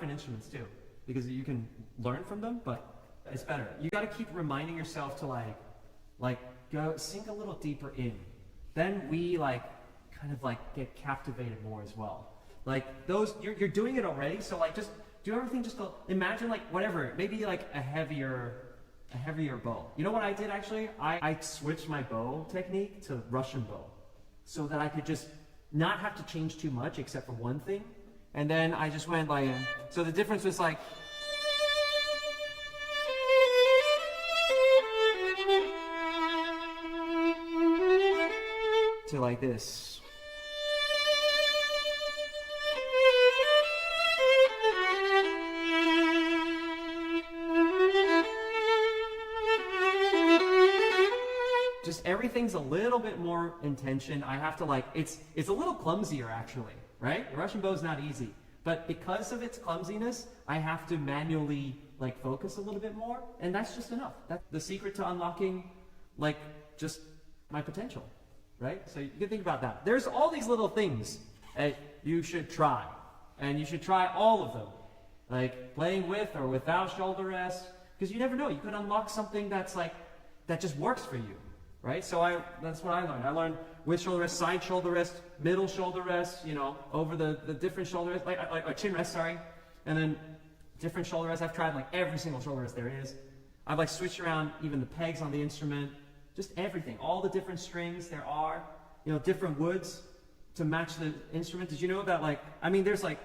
different instruments too, because you can learn from them, but it's better. You got to keep reminding yourself to like go sink a little deeper in. Then we like kind of like get captivated more as well. Like those, you're doing it already, so like just do everything. Just to imagine like whatever, maybe like a heavier bow. You know what I did actually? I switched my bow technique to Russian bow, so that I could just not have to change too much except for one thing. And then I just went like, so the difference was like, to like this. Just everything's a little bit more intention. I have to like, it's a little clumsier actually, right? The Russian bow is not easy, but because of its clumsiness, I have to manually like focus a little bit more, and that's just enough. That's the secret to unlocking like just my potential, right? So you can think about that. There's all these little things that you should try, and you should try all of them, like playing with or without shoulder rest, because you never know, you could unlock something that's like, that just works for you. Right? So that's what I learned. I learned with shoulder rest, side shoulder rest, middle shoulder rest, you know, over the different shoulder rest, like chin rest, sorry. And then different shoulder rests. I've tried like every single shoulder rest there is. I've like switched around even the pegs on the instrument, just everything, all the different strings there are, you know, different woods to match the instrument. Did you know that like, I mean, there's like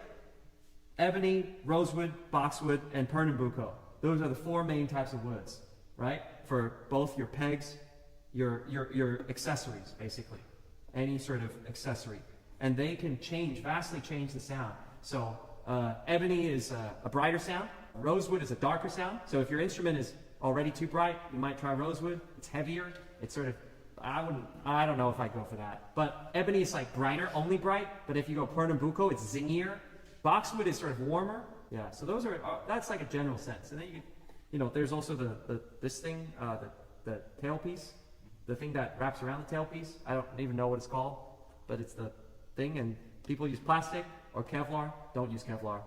ebony, rosewood, boxwood, and pernambuco. Those are the 4 main types of woods, right? For both your pegs, your accessories, basically, any sort of accessory, and they can vastly change the sound. So ebony is a brighter sound, rosewood is a darker sound. So if your instrument is already too bright, you might try rosewood. It's heavier. It's sort of, I don't know if I go for that. But ebony is like brighter, only bright. But if you go pernambuco, it's zingier. Boxwood is sort of warmer. Yeah. So those are that's like a general sense. And then you know, there's also this thing, the tailpiece. The thing that wraps around the tailpiece, I don't even know what it's called, but it's the thing, and people use plastic or Kevlar. Don't use Kevlar.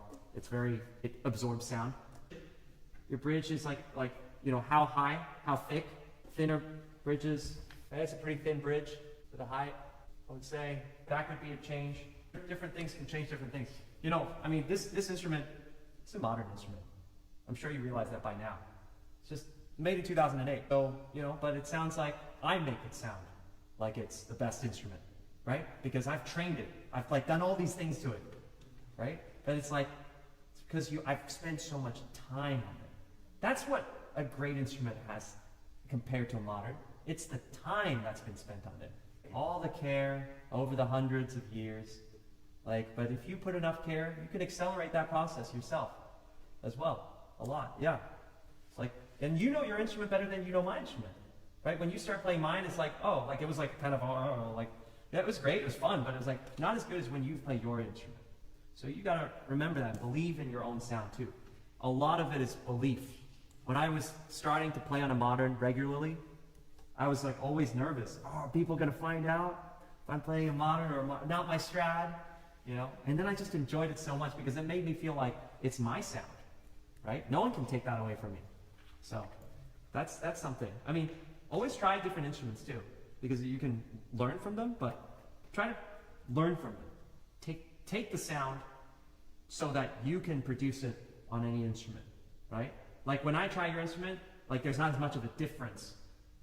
It absorbs sound. Your bridge is like, you know, how high, how thick. Thinner bridges, that's a pretty thin bridge for the height, I would say. That could be a change. Different things can change different things. You know, I mean, this instrument, it's a modern instrument. I'm sure you realize that by now. It's just made in 2008, so, you know, but it sounds like I make it sound like it's the best instrument, right? Because I've trained it. I've like done all these things to it, right? But it's like, it's because I've spent so much time on it. That's what a great instrument has compared to a modern. It's the time that's been spent on it. All the care over the hundreds of years. Like, but if you put enough care, you can accelerate that process yourself as well, a lot, yeah. It's like, and you know your instrument better than you know my instrument, right? When you start playing mine, it's like, oh, like it was like kind of, like, yeah, it was great, it was fun, but it was like not as good as when you play your instrument. So you gotta remember that, believe in your own sound too. A lot of it is belief. When I was starting to play on a modern regularly, I was like always nervous. Oh, are people gonna find out if I'm playing a modern or not my Strad? You know? And then I just enjoyed it so much because it made me feel like it's my sound, right? No one can take that away from me. So that's something. I mean, always try different instruments too, because you can learn from them, but try to learn from them. Take the sound so that you can produce it on any instrument, right? Like when I try your instrument, like there's not as much of a difference,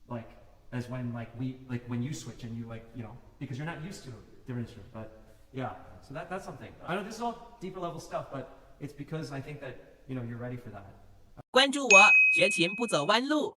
like as when when you switch and you like, you know, because you're not used to a different instrument. But yeah, so that's something. I know this is all deeper level stuff, but it's because I think that, you know, you're ready for that. 关注我，学琴不走弯路。